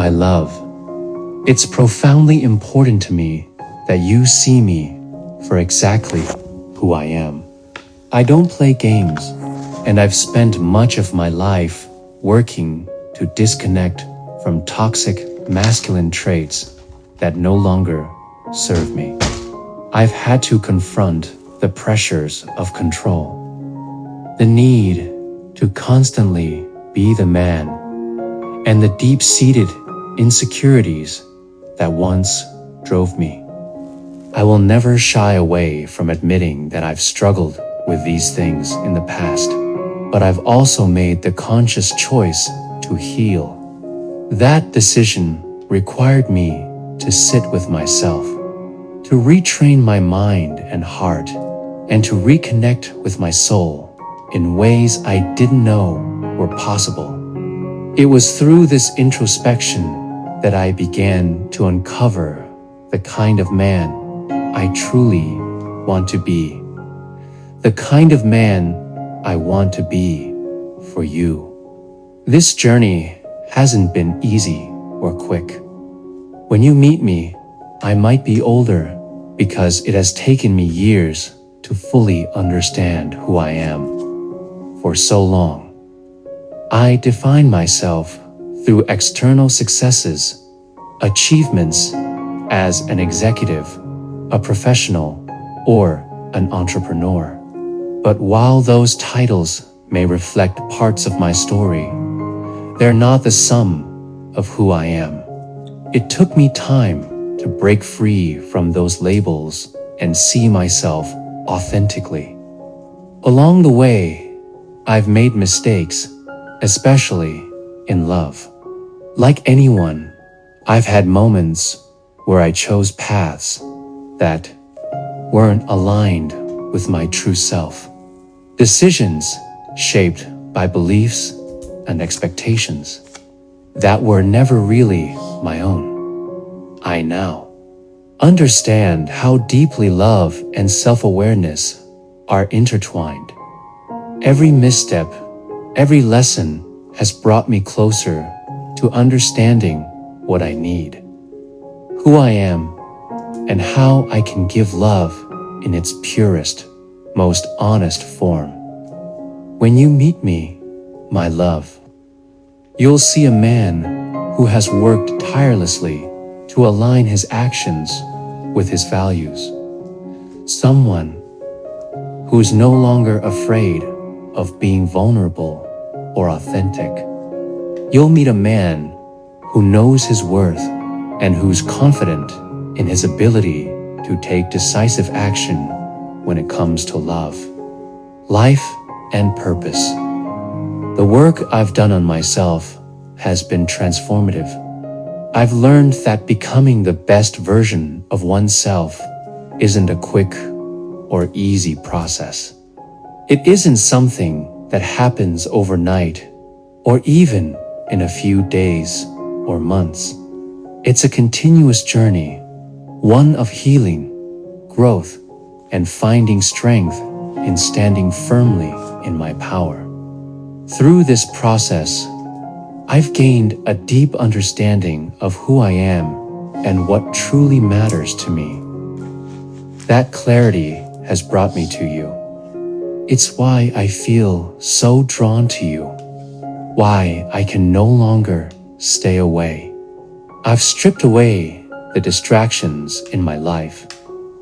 My love, it's profoundly important to me that you see me for exactly who I am. I don't play games, and I've spent much of my life working to disconnect from toxic masculine traits that no longer serve me. I've had to confront the pressures of control, the need to constantly be the man, and the deep-seated insecurities that once drove me. I will never shy away from admitting that I've struggled with these things in the past, but I've also made the conscious choice to heal. That decision required me to sit with myself, to retrain my mind and heart, and to reconnect with my soul in ways I didn't know were possible. It was through this introspection that I began to uncover the kind of man I truly want to be, the kind of man I want to be for you. This journey hasn't been easy or quick. When you meet me, I might be older because it has taken me years to fully understand who I am. For so long, I defined myself through external successes, achievements as an executive, a professional, or an entrepreneur. But while those titles may reflect parts of my story, they're not the sum of who I am. It took me time to break free from those labels and see myself authentically. Along the way, I've made mistakes, especially in love. Like anyone, I've had moments where I chose paths that weren't aligned with my true self. Decisions shaped by beliefs and expectations that were never really my own. I now understand how deeply love and self-awareness are intertwined. Every misstep, every lesson has brought me closer to understanding what I need, who I am, and how I can give love in its purest, most honest form. When you meet me, my love, you'll see a man who has worked tirelessly to align his actions with his values. Someone who's no longer afraid of being vulnerable or authentic. You'll meet a man who knows his worth and who's confident in his ability to take decisive action when it comes to love, life, and purpose. The work I've done on myself has been transformative. I've learned that becoming the best version of oneself isn't a quick or easy process. It isn't something that happens overnight or even in a few days or months. It's a continuous journey, one of healing, growth, and finding strength in standing firmly in my power. Through this process, I've gained a deep understanding of who I am and what truly matters to me. That clarity has brought me to you. It's why I feel so drawn to you, why I can no longer stay away. I've stripped away the distractions in my life,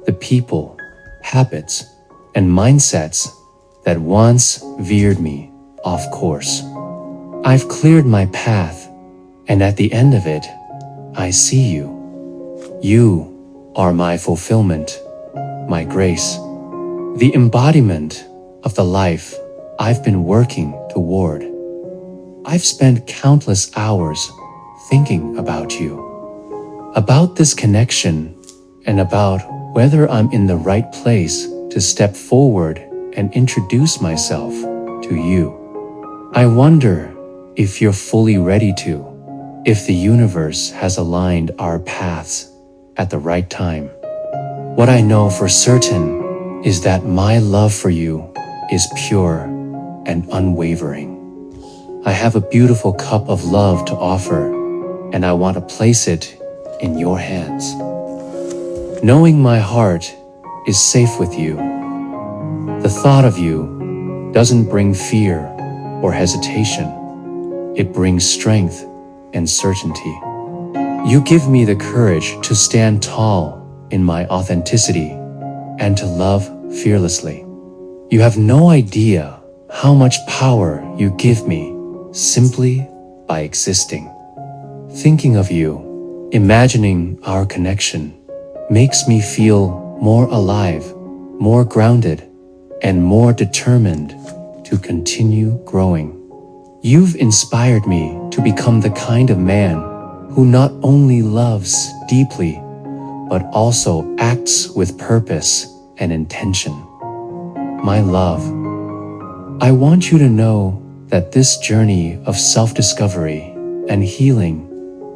the people, habits, and mindsets that once veered me off course. I've cleared my path, and at the end of it, I see you. You are my fulfillment, my grace, the embodiment of the life I've been working toward. I've spent countless hours thinking about you, about this connection, and about whether I'm in the right place to step forward and introduce myself to you. I wonder if you're fully ready to, if the universe has aligned our paths at the right time. What I know for certain is that my love for you is pure and unwavering. I have a beautiful cup of love to offer, and I want to place it in your hands. Knowing my heart is safe with you, the thought of you doesn't bring fear or hesitation. It brings strength and certainty. You give me the courage to stand tall in my authenticity and to love fearlessly. You have no idea how much power you give me simply by existing. Thinking of you, imagining our connection, makes me feel more alive, more grounded, and more determined to continue growing. You've inspired me to become the kind of man who not only loves deeply, but also acts with purpose and intention. My love, I want you to know that this journey of self-discovery and healing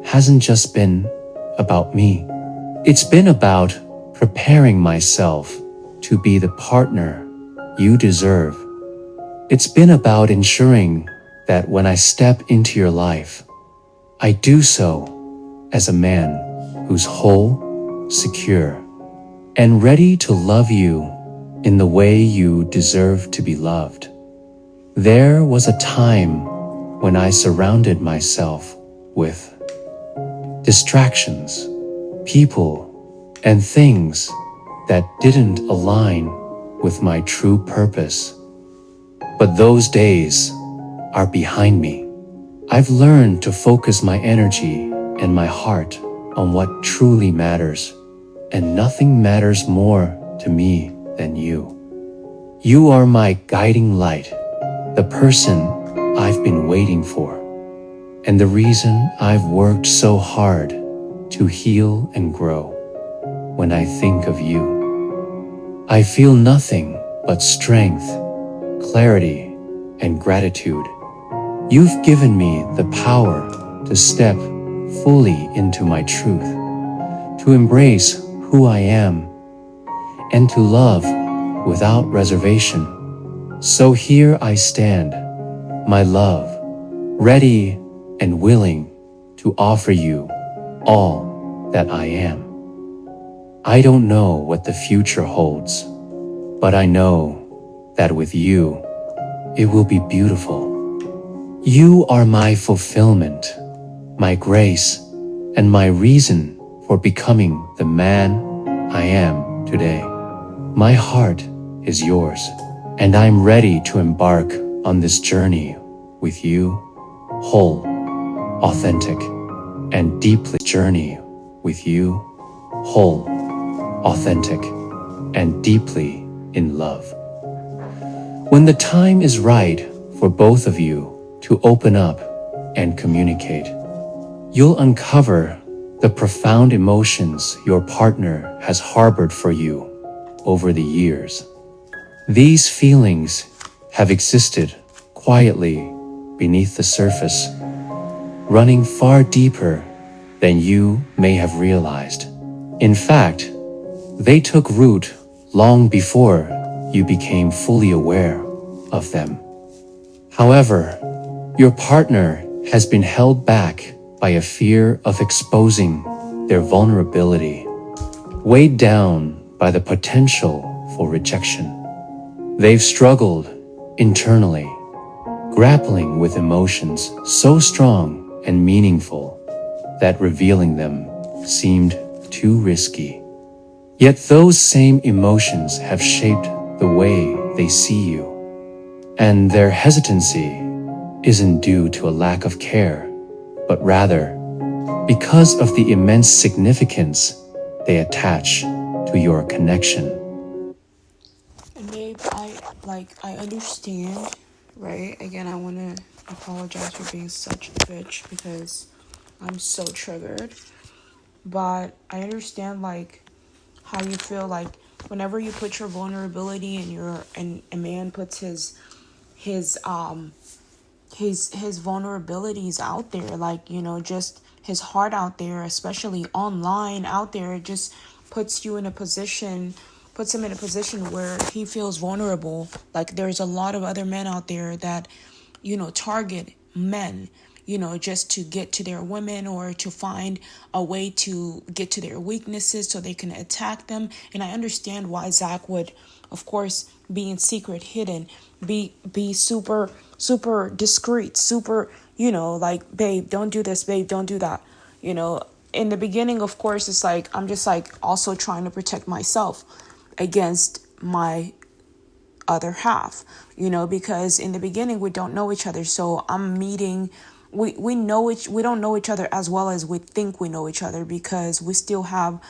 hasn't just been about me. It's been about preparing myself to be the partner you deserve. It's been about ensuring that when I step into your life, I do so as a man who's whole, secure, and ready to love you in the way you deserve to be loved. There was a time when I surrounded myself with distractions, people, and things that didn't align with my true purpose. But those days are behind me. I've learned to focus my energy and my heart on what truly matters, and nothing matters more to me than you. You are my guiding light, the person I've been waiting for, and the reason I've worked so hard to heal and grow. When I think of you, I feel nothing but strength, clarity, and gratitude. You've given me the power to step fully into my truth, to embrace who I am, and to love without reservation. So here I stand, my love, ready and willing to offer you all that I am. I don't know what the future holds, but I know that with you, it will be beautiful. You are my fulfillment, my grace, and my reason for becoming the man I am today. My heart is yours, and I'm ready to embark on this journey with you, whole, authentic, and deeply journey with you, whole, authentic, and deeply in love. When the time is right for both of you to open up and communicate, you'll uncover the profound emotions your partner has harbored for you over the years. These feelings have existed quietly beneath the surface, running far deeper than you may have realized. In fact, they took root long before you became fully aware of them. However, your partner has been held back by a fear of exposing their vulnerability, weighed down by the potential for rejection. They've struggled internally, grappling with emotions so strong and meaningful that revealing them seemed too risky. Yet those same emotions have shaped the way they see you, and their hesitancy isn't due to a lack of care, but rather because of the immense significance they attach to your connection. And babe, I understand, right? Again, I want to apologize for being such a bitch because I'm so triggered. But I understand how you feel whenever you put your vulnerability and a man puts his vulnerabilities out there, just his heart out there, especially online out there, it just puts him in a position where he feels vulnerable. Like, there's a lot of other men out there that target men, just to get to their women or to find a way to get to their weaknesses so they can attack them. And I understand why Zach would, of course, be in secret, hidden, be super, super discreet, super, like, babe, don't do this, babe, don't do that. In the beginning, of course, it's like, I'm just like also trying to protect myself against my other half, because in the beginning we don't know each other. So I'm meeting, we don't know each other as well as we think we know each other, because we still have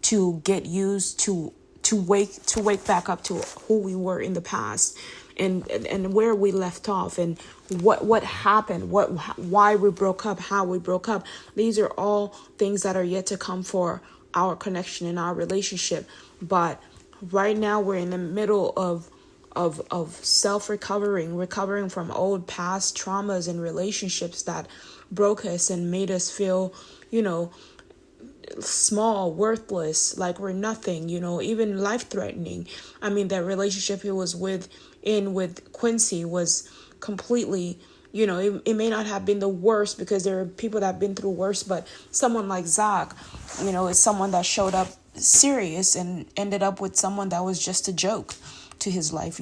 to get used to wake back up to who we were in the past, and where we left off, and what happened, why we broke up, how we broke up. These are all things that are yet to come for our connection and our relationship. But right now we're in the middle of recovering from old past traumas and relationships that broke us and made us feel, small, worthless, like we're nothing, even life-threatening. I mean, that relationship he was with Quincy was completely, it may not have been the worst, because there are people that have been through worse, but someone like Zach, is someone that showed up serious and ended up with someone that was just a joke to his life,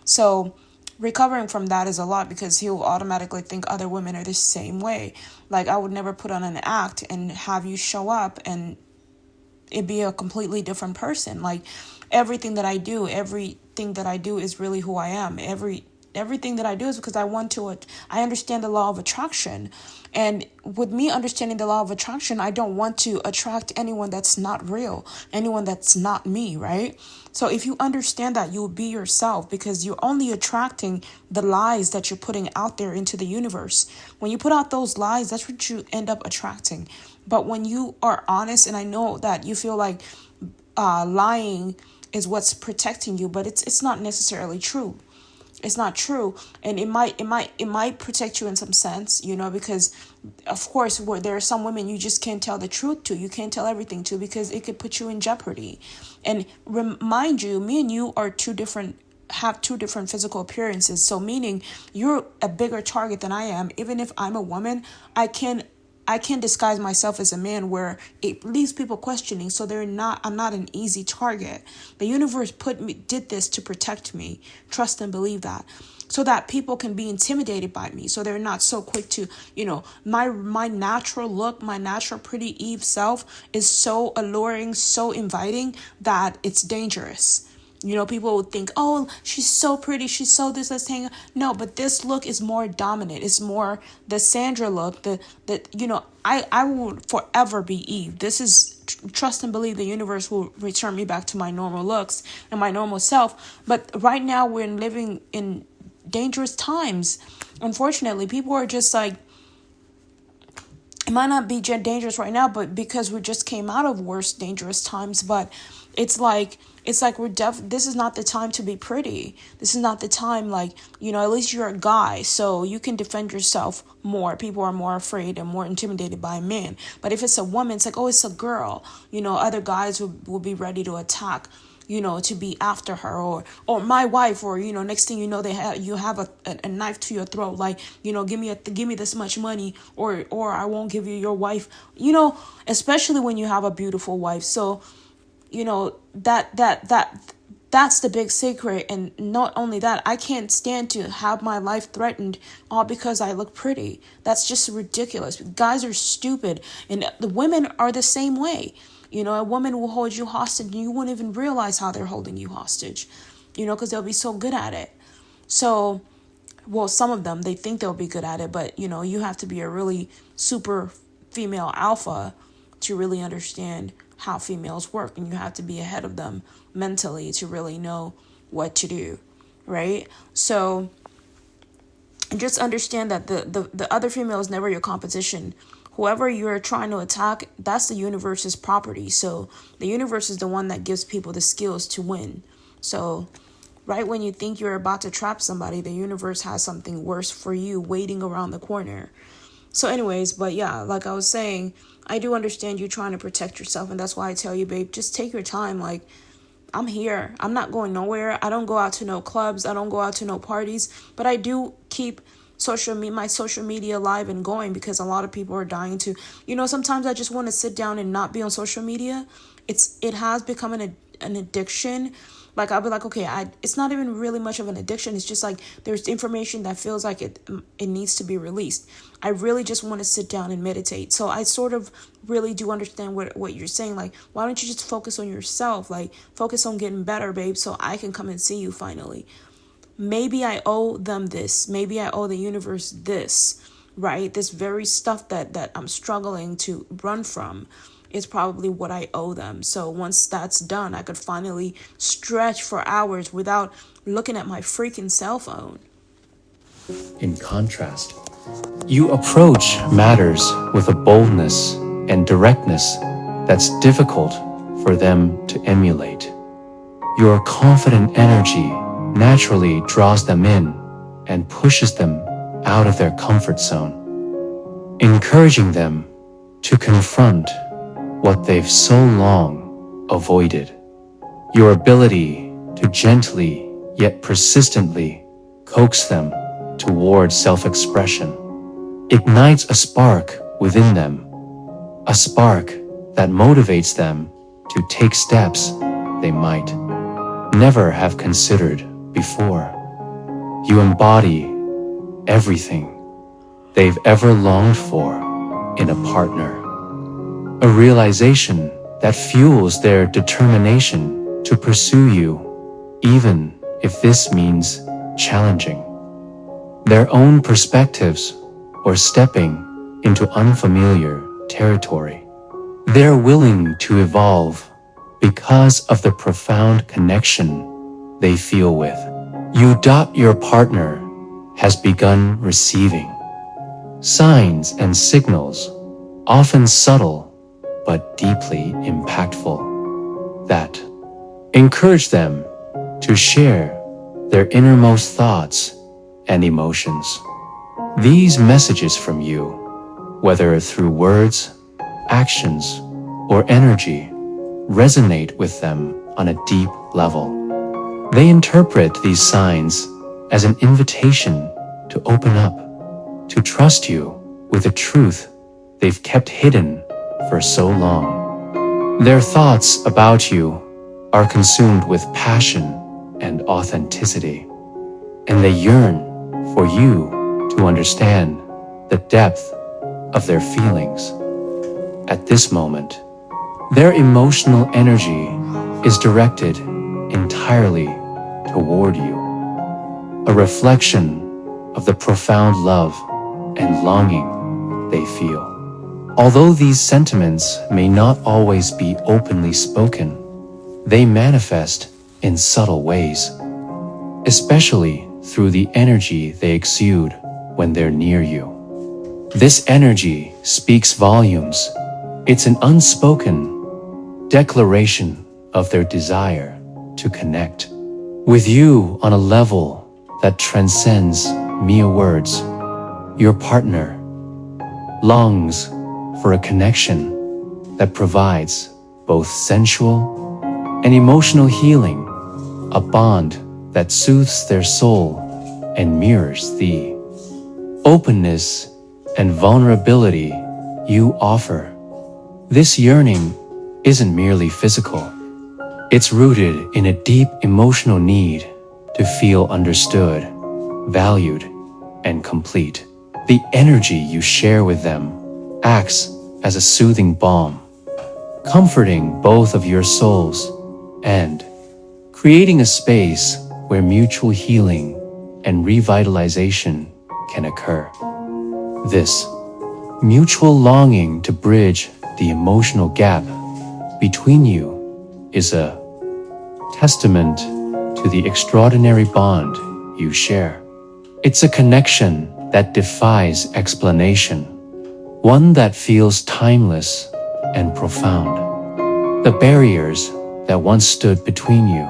So recovering from that is a lot, because he'll automatically think other women are the same way. Like, I would never put on an act and have you show up and it be a completely different person. Like, everything that I do is really who I am. Everything that I do is because I understand the law of attraction. And with me understanding the law of attraction, I don't want to attract anyone that's not real, anyone that's not me, right? So if you understand that, you'll be yourself, because you're only attracting the lies that you're putting out there into the universe. When you put out those lies, that's what you end up attracting. But when you are honest, and I know that you feel like lying is what's protecting you, but it's not necessarily true. It's not true, and it might protect you in some sense, because of course there are some women you just can't tell the truth to. You can't tell everything to, because it could put you in jeopardy. And remind you, me and you are have two different physical appearances. So meaning you're a bigger target than I am. Even if I'm a woman, I can disguise myself as a man where it leaves people questioning. So I'm not an easy target. The universe did this to protect me. Trust and believe that. So that people can be intimidated by me. So they're not so quick to, my natural look, my natural pretty Eve self is so alluring, so inviting that it's dangerous. People would think, oh, she's so pretty, she's so this, let's hang. No, but this look is more dominant. It's more the Sandra look. I will forever be Eve. This is trust and believe the universe will return me back to my normal looks and my normal self. But right now we're living in dangerous times. Unfortunately, people are just like, it might not be dangerous right now, but because we just came out of worse dangerous times. But it's like this is not the time to be pretty. This is not the time, like, at least you're a guy, so you can defend yourself more. People are more afraid and more intimidated by a man. But if it's a woman, it's like, oh, it's a girl. Other guys will be ready to attack, to be after her, or my wife, or, next thing you know, you have a knife to your throat, like, give me this much money, or I won't give you your wife, especially when you have a beautiful wife. So, that's the big secret. And not only that, I can't stand to have my life threatened all because I look pretty. That's just ridiculous. Guys are stupid, and the women are the same way. A woman will hold you hostage and you won't even realize how they're holding you hostage, because they'll be so good at it. So, well, some of them, they think they'll be good at it, but, you have to be a really super female alpha to really understand how females work, and you have to be ahead of them mentally to really know what to do, right? So just understand that the other female is never your competition. Whoever you're trying to attack, that's the universe's property. So the universe is the one that gives people the skills to win. So right when you think you're about to trap somebody, the universe has something worse for you waiting around the corner. So anyways, but yeah, like I was saying, I do understand you trying to protect yourself. And that's why I tell you, babe, just take your time. Like, I'm here. I'm not going nowhere. I don't go out to no clubs. I don't go out to no parties. But I do keep my social media live and going, because a lot of people are dying to, sometimes I just want to sit down and not be on social media. It has become an addiction. Like I'll be like, okay, it's not even really much of an addiction. It's just like there's information that feels like it needs to be released. I really just want to sit down and meditate. So I sort of really do understand what you're saying. Like, why don't you just focus on yourself? Like, focus on getting better, babe, so I can come and see you finally. Maybe I owe them this. Maybe I owe the universe this, right? This very stuff that I'm struggling to run from is probably what I owe them. So once that's done, I could finally stretch for hours without looking at my freaking cell phone. In contrast, you approach matters with a boldness and directness that's difficult for them to emulate. Your confident energy naturally draws them in and pushes them out of their comfort zone, encouraging them to confront what they've so long avoided. Your ability to gently yet persistently coax them toward self-expression ignites a spark within them, a spark that motivates them to take steps they might never have considered before. You embody everything they've ever longed for in a partner. A realization that fuels their determination to pursue you, even if this means challenging their own perspectives or stepping into unfamiliar territory. They're willing to evolve because of the profound connection they feel with you. Your partner has begun receiving signs and signals, often subtle but deeply impactful, that encourage them to share their innermost thoughts and emotions. These messages from you, whether through words, actions, or energy, resonate with them on a deep level. They interpret these signs as an invitation to open up, to trust you with a truth they've kept hidden for so long. Their thoughts about you are consumed with passion and authenticity, and they yearn for you to understand the depth of their feelings. At this moment, their emotional energy is directed entirely toward you, a reflection of the profound love and longing they feel. Although these sentiments may not always be openly spoken, they manifest in subtle ways, especially through the energy they exude when they're near you. This energy speaks volumes. It's an unspoken declaration of their desire to connect with you on a level that transcends mere words. Your partner longs for a connection that provides both sensual and emotional healing, a bond that soothes their soul and mirrors the openness and vulnerability you offer. This yearning isn't merely physical. It's rooted in a deep emotional need to feel understood, valued, and complete. The energy you share with them acts as a soothing balm, comforting both of your souls and creating a space where mutual healing and revitalization can occur. This mutual longing to bridge the emotional gap between you is a testament to the extraordinary bond you share. It's a connection that defies explanation, one that feels timeless and profound. The barriers that once stood between you,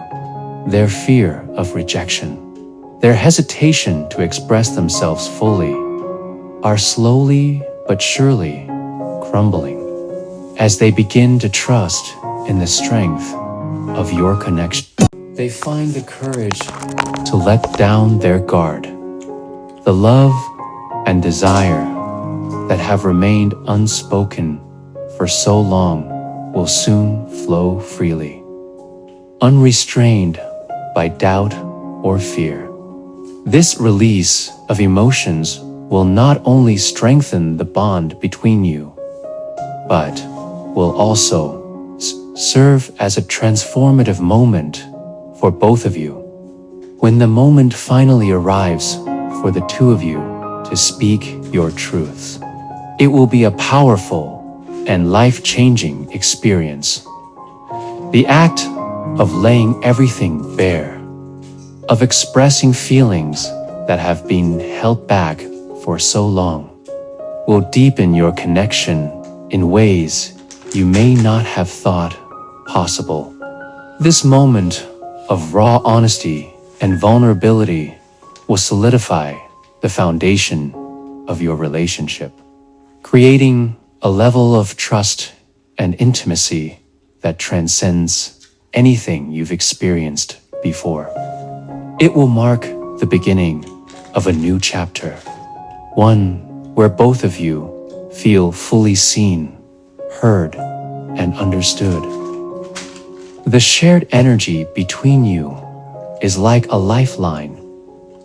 their fear of rejection, their hesitation to express themselves fully, are slowly but surely crumbling as they begin to trust in the strength of your connection. They find the courage to let down their guard. The love and desire that have remained unspoken for so long will soon flow freely, unrestrained by doubt or fear. This release of emotions will not only strengthen the bond between you, but will also serve as a transformative moment for both of you. When the moment finally arrives for the two of you to speak your truths, it will be a powerful and life-changing experience. The act of laying everything bare, of expressing feelings that have been held back for so long, will deepen your connection in ways you may not have thought possible. This moment of raw honesty and vulnerability will solidify the foundation of your relationship, creating a level of trust and intimacy that transcends anything you've experienced before. It will mark the beginning of a new chapter, one where both of you feel fully seen, heard, and understood. The shared energy between you is like a lifeline,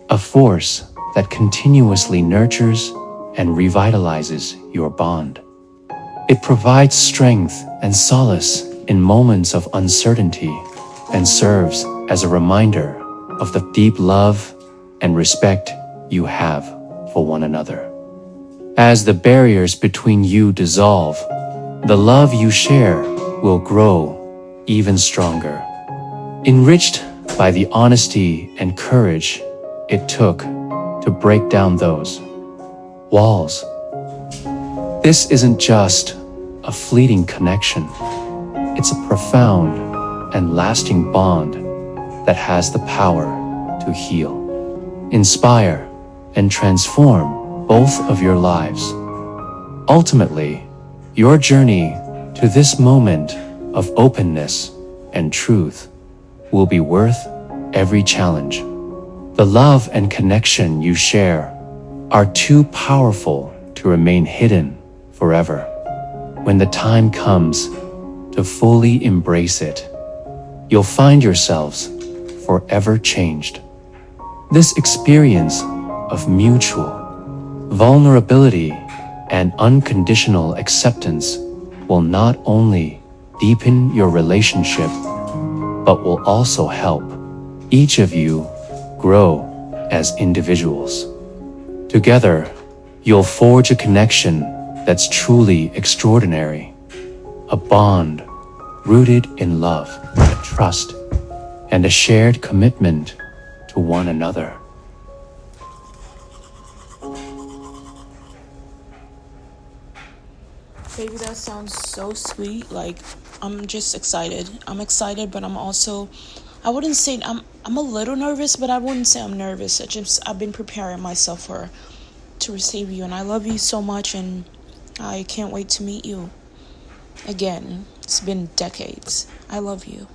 a force that continuously nurtures and revitalizes your bond. It provides strength and solace in moments of uncertainty and serves as a reminder of the deep love and respect you have for one another. As the barriers between you dissolve, the love you share will grow even stronger, enriched by the honesty and courage it took to break down those walls. This isn't just a fleeting connection. It's a profound and lasting bond that has the power to heal, inspire, and transform both of your lives. Ultimately, your journey to this moment of openness and truth will be worth every challenge. The love and connection you share are too powerful to remain hidden forever. When the time comes to fully embrace it, you'll find yourselves forever changed. This experience of mutual vulnerability and unconditional acceptance will not only deepen your relationship, but will also help each of you grow as individuals. Together, you'll forge a connection that's truly extraordinary, a bond rooted in love, trust, and a shared commitment to one another. Baby, that sounds so sweet. Like, I'm just excited. I'm excited, but I'm also, I wouldn't say I'm a little nervous, but I wouldn't say I'm nervous. I've been preparing myself to receive you, and I love you so much, and I can't wait to meet you again. It's been decades. I love you.